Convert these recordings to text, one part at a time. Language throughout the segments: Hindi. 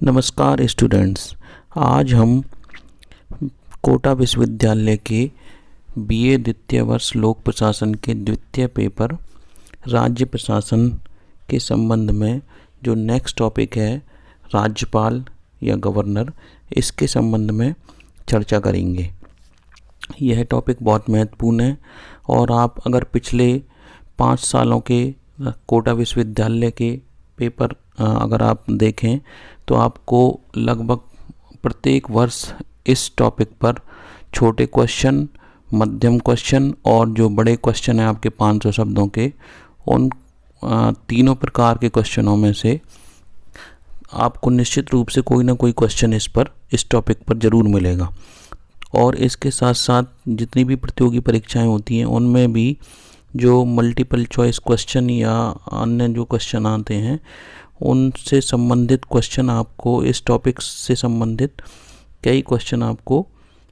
नमस्कार स्टूडेंट्स। आज हम कोटा विश्वविद्यालय के बीए द्वितीय वर्ष लोक प्रशासन के द्वितीय पेपर राज्य प्रशासन के संबंध में जो नेक्स्ट टॉपिक है राज्यपाल या गवर्नर, इसके संबंध में चर्चा करेंगे। यह टॉपिक बहुत महत्वपूर्ण है और आप अगर पिछले 5 सालों के कोटा विश्वविद्यालय के पेपर अगर आप देखें तो आपको लगभग प्रत्येक वर्ष इस टॉपिक पर छोटे क्वेश्चन, मध्यम क्वेश्चन और जो बड़े क्वेश्चन हैं आपके 500 शब्दों के, उन तीनों प्रकार के क्वेश्चनों में से आपको निश्चित रूप से कोई ना कोई क्वेश्चन इस टॉपिक पर ज़रूर मिलेगा। और इसके साथ साथ जितनी भी प्रतियोगी परीक्षाएं होती हैं उनमें भी जो मल्टीपल चॉइस क्वेश्चन या अन्य जो क्वेश्चन आते हैं उनसे संबंधित क्वेश्चन आपको इस टॉपिक से संबंधित कई क्वेश्चन आपको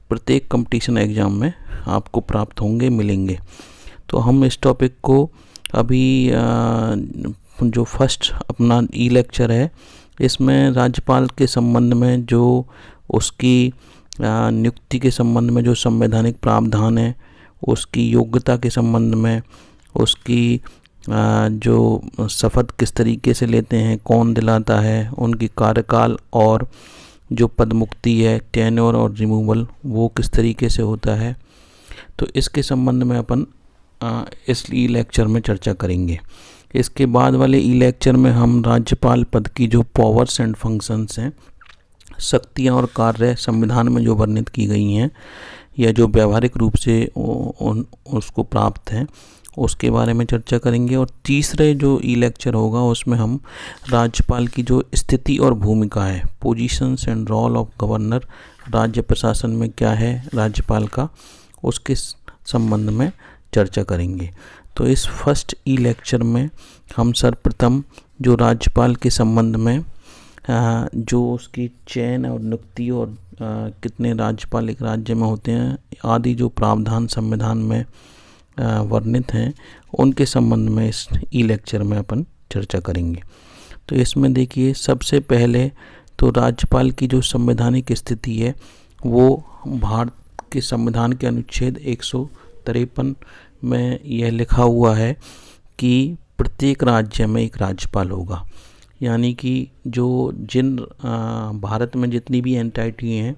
प्रत्येक कंपटीशन एग्ज़ाम में आपको प्राप्त होंगे, मिलेंगे। तो हम इस टॉपिक को अभी जो फर्स्ट अपना ई लेक्चर है इसमें राज्यपाल के संबंध में जो उसकी नियुक्ति के संबंध में जो संवैधानिक प्रावधान है, उसकी योग्यता के संबंध में, उसकी जो शपथ किस तरीके से लेते हैं, कौन दिलाता है, उनकी कार्यकाल और जो पद मुक्ति है, टेन्योर और रिमूवल, वो किस तरीके से होता है, तो इसके संबंध में अपन इस ई लेक्चर में चर्चा करेंगे। इसके बाद वाले ई लेक्चर में हम राज्यपाल पद की जो पावर्स एंड फंक्शंस हैं, शक्तियाँ और कार्य संविधान में जो वर्णित की गई हैं या जो व्यावहारिक रूप से उसको प्राप्त हैं, उसके बारे में चर्चा करेंगे। और तीसरे जो ई लेक्चर होगा उसमें हम राज्यपाल की जो स्थिति और भूमिका है, positions and role of governor, राज्य प्रशासन में क्या है राज्यपाल का, उसके संबंध में चर्चा करेंगे। तो इस फर्स्ट ई लेक्चर में हम सर्वप्रथम जो राज्यपाल के संबंध में जो उसकी चयन और नियुक्ति और कितने राज्यपाल एक राज्य में होते हैं आदि जो प्रावधान संविधान में वर्णित हैं, उनके संबंध में इस ई लेक्चर में अपन चर्चा करेंगे। तो इसमें देखिए, सबसे पहले तो राज्यपाल की जो संवैधानिक स्थिति है वो भारत के संविधान के अनुच्छेद 153 में यह लिखा हुआ है कि प्रत्येक राज्य में एक राज्यपाल होगा। यानी कि भारत में जितनी भी एंटाइटी हैं,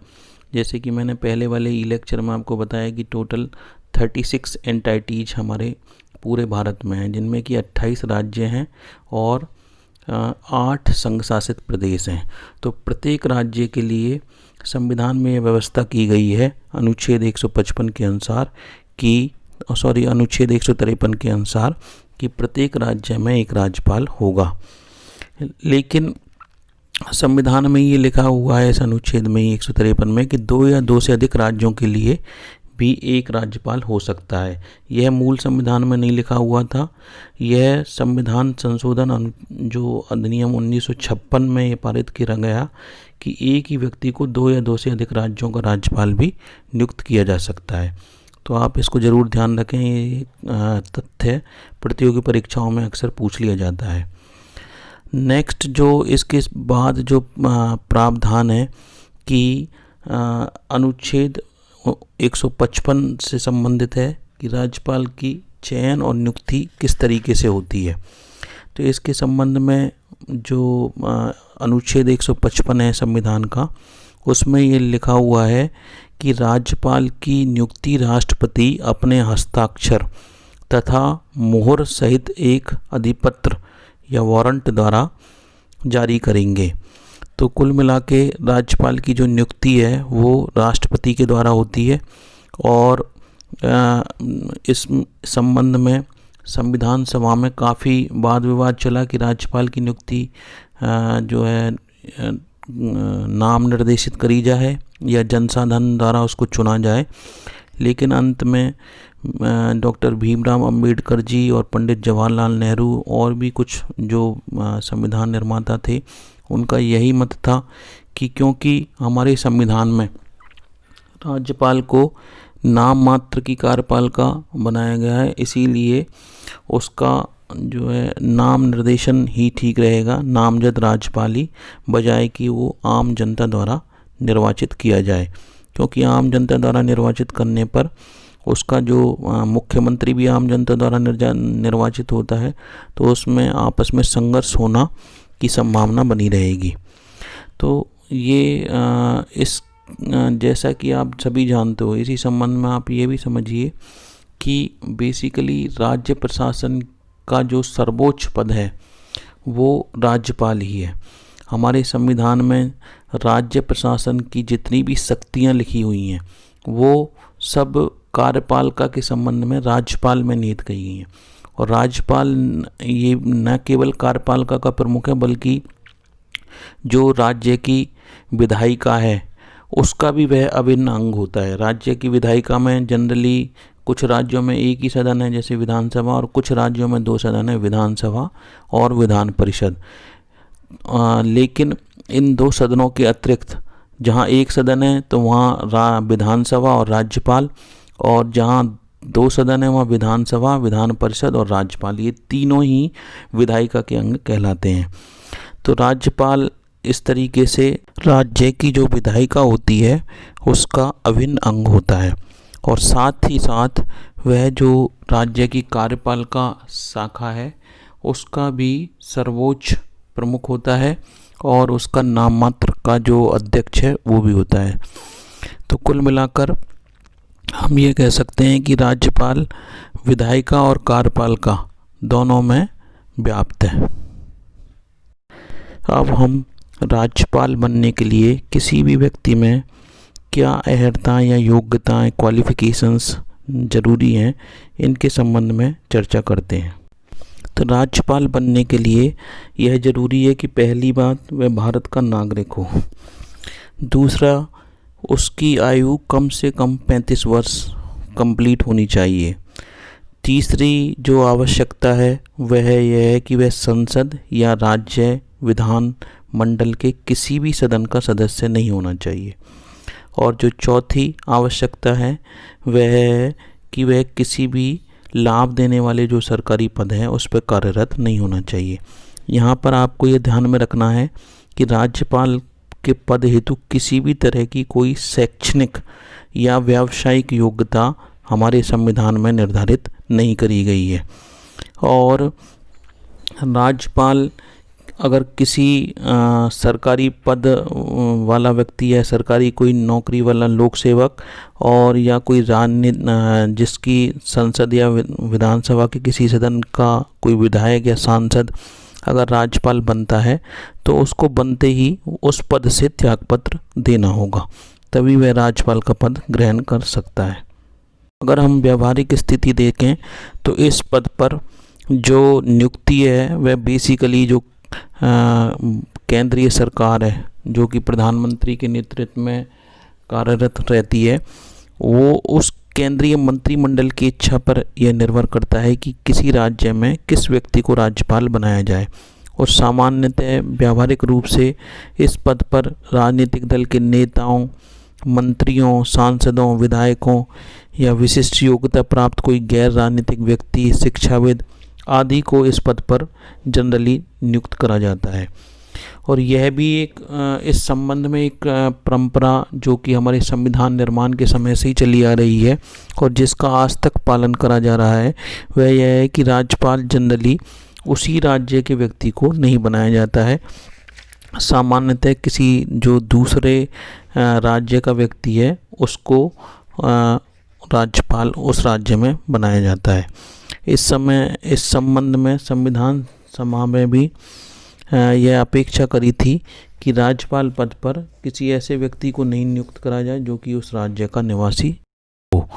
जैसे कि मैंने पहले वाले ई लेक्चर में आपको बताया कि टोटल 36 एंटाइटीज हमारे पूरे भारत में हैं, जिनमें कि 28 राज्य हैं और 8 संघ शासित प्रदेश हैं। तो प्रत्येक राज्य के लिए संविधान में यह व्यवस्था की गई है अनुच्छेद 155 के अनुसार अनुच्छेद 153 के अनुसार कि प्रत्येक राज्य में एक राज्यपाल होगा। लेकिन संविधान में ये लिखा हुआ है इस अनुच्छेद में 153 में कि 2 या 2 से अधिक राज्यों के लिए भी एक राज्यपाल हो सकता है। यह मूल संविधान में नहीं लिखा हुआ था। यह संविधान संशोधन जो अधिनियम 1956 में ये पारित किया गया कि एक ही व्यक्ति को 2 या 2 से अधिक राज्यों का राज्यपाल भी नियुक्त किया जा सकता है। तो आप इसको ज़रूर ध्यान रखें, ये तथ्य प्रतियोगी परीक्षाओं में अक्सर पूछ लिया जाता है। नेक्स्ट जो इसके बाद जो प्रावधान है कि अनुच्छेद 155 से संबंधित है कि राज्यपाल की चयन और नियुक्ति किस तरीके से होती है। तो इसके संबंध में जो अनुच्छेद 155 है संविधान का, उसमें ये लिखा हुआ है कि राज्यपाल की नियुक्ति राष्ट्रपति अपने हस्ताक्षर तथा मोहर सहित एक अधिपत्र या वारंट द्वारा जारी करेंगे। तो कुल मिला के राज्यपाल की जो नियुक्ति है वो राष्ट्रपति के द्वारा होती है। और इस संबंध में संविधान सभा में काफ़ी वाद विवाद चला कि राज्यपाल की नियुक्ति जो है नाम निर्देशित करी जाए या जनसाधारण द्वारा उसको चुना जाए। लेकिन अंत में डॉक्टर भीमराव अंबेडकर जी और पंडित जवाहरलाल नेहरू और भी कुछ जो संविधान निर्माता थे, उनका यही मत था कि क्योंकि हमारे संविधान में राज्यपाल को नाम मात्र की कार्यपालिका बनाया गया है, इसीलिए उसका जो है नाम निर्देशन ही ठीक रहेगा, नामजद राज्यपाल ही, बजाय कि वो आम जनता द्वारा निर्वाचित किया जाए। क्योंकि आम जनता द्वारा निर्वाचित करने पर उसका जो मुख्यमंत्री भी आम जनता द्वारा निर्वाचित होता है, तो उसमें आपस में संघर्ष होना की संभावना बनी रहेगी। तो ये जैसा कि आप सभी जानते हो, इसी संबंध में आप ये भी समझिए कि बेसिकली राज्य प्रशासन का जो सर्वोच्च पद है वो राज्यपाल ही है। हमारे संविधान में राज्य प्रशासन की जितनी भी शक्तियाँ लिखी हुई हैं वो सब कार्यपालिका के संबंध में राज्यपाल में निहित गई हैं। और राज्यपाल ये न केवल कार्यपालिका का प्रमुख है, बल्कि जो राज्य की विधायिका है उसका भी वह अभिन्न अंग होता है। राज्य की विधायिका में जनरली कुछ राज्यों में एक ही सदन है, जैसे विधानसभा, और कुछ राज्यों में 2 सदन है, विधानसभा और विधान परिषद। लेकिन इन 2 सदनों के अतिरिक्त जहाँ एक सदन है तो वहाँ विधानसभा और राज्यपाल, और जहाँ 2 सदन है वहाँ विधानसभा, विधान परिषद और राज्यपाल, ये तीनों ही विधायिका के अंग कहलाते हैं। तो राज्यपाल इस तरीके से राज्य की जो विधायिका होती है उसका अभिन्न अंग होता है, और साथ ही साथ वह जो राज्य की कार्यपालिका शाखा है उसका भी सर्वोच्च प्रमुख होता है, और उसका नाम मात्र का जो अध्यक्ष है वो भी होता है। तो कुल मिलाकर हम ये कह सकते हैं कि राज्यपाल विधायिका और कार्यपालिका दोनों में व्याप्त है। अब हम राज्यपाल बनने के लिए किसी भी व्यक्ति में क्या अहर्ता या योग्यताएं, क्वालिफिकेशंस जरूरी हैं, इनके संबंध में चर्चा करते हैं। तो राज्यपाल बनने के लिए यह जरूरी है कि पहली बात वह भारत का नागरिक हो, दूसरा उसकी आयु कम से कम 35 वर्ष कंप्लीट होनी चाहिए, तीसरी जो आवश्यकता है वह यह है कि वह संसद या राज्य विधान मंडल के किसी भी सदन का सदस्य नहीं होना चाहिए, और जो चौथी आवश्यकता है वह है कि वह किसी भी लाभ देने वाले जो सरकारी पद हैं उस पर कार्यरत नहीं होना चाहिए। यहाँ पर आपको ये ध्यान में रखना है कि राज्यपाल के पद हेतु किसी भी तरह की कोई शैक्षणिक या व्यावसायिक योग्यता हमारे संविधान में निर्धारित नहीं करी गई है। और राज्यपाल अगर किसी सरकारी पद वाला व्यक्ति है, सरकारी कोई नौकरी वाला लोक सेवक, और या कोई जिसकी संसद या विधानसभा के किसी सदन का कोई विधायक या सांसद अगर राज्यपाल बनता है तो उसको बनते ही उस पद से त्यागपत्र देना होगा, तभी वह राज्यपाल का पद ग्रहण कर सकता है। अगर हम व्यावहारिक स्थिति देखें तो इस पद पर जो नियुक्ति है वह बेसिकली जो केंद्रीय सरकार है, जो कि प्रधानमंत्री के नेतृत्व में कार्यरत रहती है, वो उस केंद्रीय मंत्रिमंडल की इच्छा पर यह निर्भर करता है कि किसी राज्य में किस व्यक्ति को राज्यपाल बनाया जाए। और सामान्यतः व्यावहारिक रूप से इस पद पर राजनीतिक दल के नेताओं, मंत्रियों, सांसदों, विधायकों या विशिष्ट योग्यता प्राप्त कोई गैर राजनीतिक व्यक्ति, शिक्षाविद आदि को इस पद पर जनरली नियुक्त करा जाता है। और यह भी एक इस संबंध में एक परंपरा जो कि हमारे संविधान निर्माण के समय से ही चली आ रही है और जिसका आज तक पालन करा जा रहा है, वह यह है कि राज्यपाल जनरली उसी राज्य के व्यक्ति को नहीं बनाया जाता है, सामान्यतः किसी जो दूसरे राज्य का व्यक्ति है उसको राज्यपाल उस राज्य में बनाया जाता है। इस संबंध में संविधान सभा में भी यह अपेक्षा करी थी कि राज्यपाल पद पर किसी ऐसे व्यक्ति को नहीं नियुक्त करा जाए जो कि उस राज्य का निवासी हो।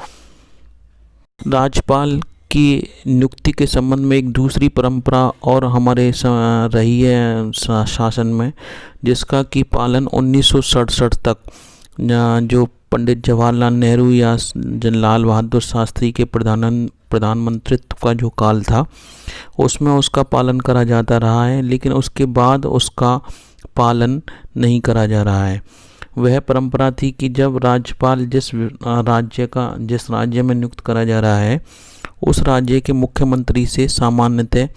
राज्यपाल की नियुक्ति के संबंध में एक दूसरी परंपरा और हमारे रही है शासन में, जिसका कि पालन 1967 तक जो पंडित जवाहरलाल नेहरू या लाल बहादुर शास्त्री के प्रधानमंत्रित्व का जो काल था उसमें उसका पालन करा जाता रहा है, लेकिन उसके बाद उसका पालन नहीं करा जा रहा है। वह परंपरा थी कि जब राज्यपाल जिस राज्य में नियुक्त करा जा रहा है उस राज्य के मुख्यमंत्री से सामान्यतः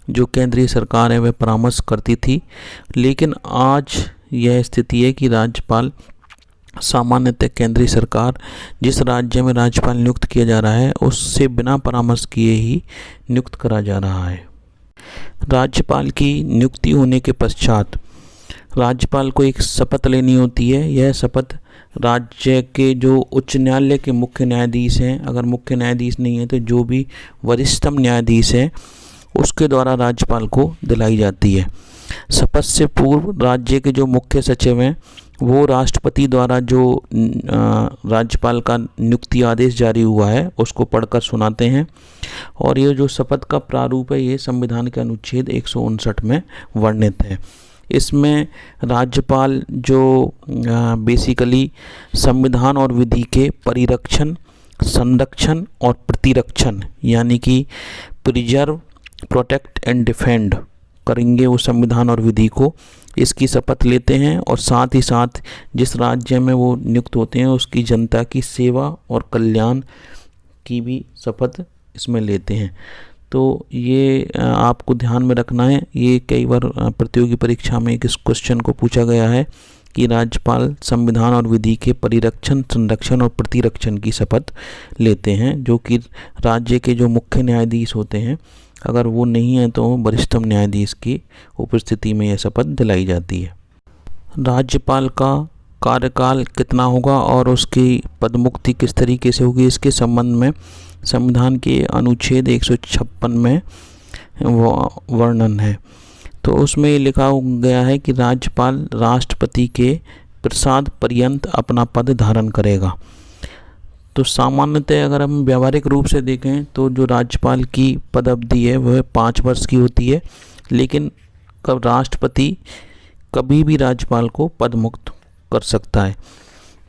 जो केंद्रीय सरकार है वह परामर्श करती थी, लेकिन आज यह स्थिति है कि राज्यपाल सामान्यतः केंद्रीय सरकार जिस राज्य में राज्यपाल नियुक्त किया जा रहा है उससे बिना परामर्श किए ही नियुक्त करा जा रहा है। राज्यपाल की नियुक्ति होने के पश्चात राज्यपाल को एक शपथ लेनी होती है। यह शपथ राज्य के जो उच्च न्यायालय के मुख्य न्यायाधीश हैं, अगर मुख्य न्यायाधीश नहीं है तो जो भी वरिष्ठतम न्यायाधीश हैं उसके द्वारा राज्यपाल को दिलाई जाती है। शपथ से पूर्व राज्य के जो मुख्य सचिव हैं वो राष्ट्रपति द्वारा जो राज्यपाल का नियुक्ति आदेश जारी हुआ है उसको पढ़कर सुनाते हैं। और ये जो शपथ का प्रारूप है ये संविधान के अनुच्छेद 159 में वर्णित है। इसमें राज्यपाल जो बेसिकली संविधान और विधि के परिरक्षण, संरक्षण और प्रतिरक्षण यानी कि प्रिजर्व, प्रोटेक्ट एंड डिफेंड करेंगे उस संविधान और विधि को, इसकी शपथ लेते हैं। और साथ ही साथ जिस राज्य में वो नियुक्त होते हैं उसकी जनता की सेवा और कल्याण की भी शपथ इसमें लेते हैं। तो ये आपको ध्यान में रखना है। ये कई बार प्रतियोगी परीक्षा में इस क्वेश्चन को पूछा गया है कि राज्यपाल संविधान और विधि के परिरक्षण, संरक्षण और प्रतिरक्षण की शपथ लेते हैं, जो कि राज्य के जो मुख्य न्यायाधीश होते हैं अगर वो नहीं है तो वरिष्ठतम न्यायाधीश की उपस्थिति में यह शपथ दिलाई जाती है। राज्यपाल का कार्यकाल कितना होगा और उसकी पदमुक्ति किस तरीके से होगी, इसके संबंध में संविधान के अनुच्छेद 156 में वर्णन है। तो उसमें लिखा गया है कि राज्यपाल राष्ट्रपति के प्रसाद पर्यंत अपना पद धारण करेगा। तो सामान्यतः अगर हम व्यावहारिक रूप से देखें तो जो राज्यपाल की पद अवधि है वह 5 वर्ष की होती है, लेकिन कब राष्ट्रपति कभी भी राज्यपाल को पद मुक्त कर सकता है।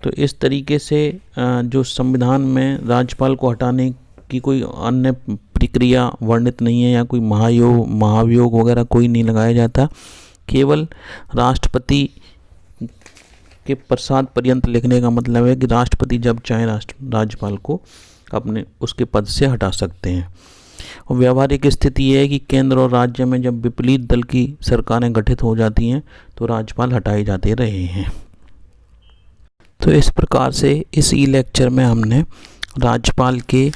तो इस तरीके से जो संविधान में राज्यपाल को हटाने की कोई अन्य प्रक्रिया वर्णित नहीं है या कोई महाभियोग वगैरह कोई नहीं लगाया जाता। केवल राष्ट्रपति के प्रसाद पर्यंत लिखने का मतलब है कि राष्ट्रपति जब चाहे राज्यपाल को अपने उसके पद से हटा सकते हैं। और व्यावहारिक स्थिति यह है कि केंद्र और राज्य में जब विपरीत दल की सरकारें गठित हो जाती हैं तो राज्यपाल हटाए जाते रहे हैं। तो इस प्रकार से इस ई लेक्चर में हमने राज्यपाल के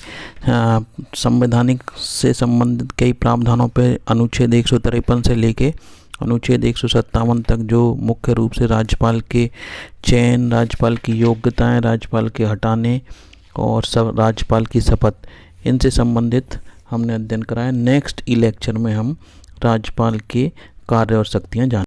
संवैधानिक से संबंधित कई प्रावधानों पर अनुच्छेद 153 से लेके अनुच्छेद 157 तक जो मुख्य रूप से राज्यपाल के चयन, राज्यपाल की योग्यताएं, राज्यपाल के हटाने और सब राज्यपाल की शपथ, इनसे संबंधित हमने अध्ययन कराया। नेक्स्ट ई लेक्चर में हम राज्यपाल के कार्य और शक्तियां जान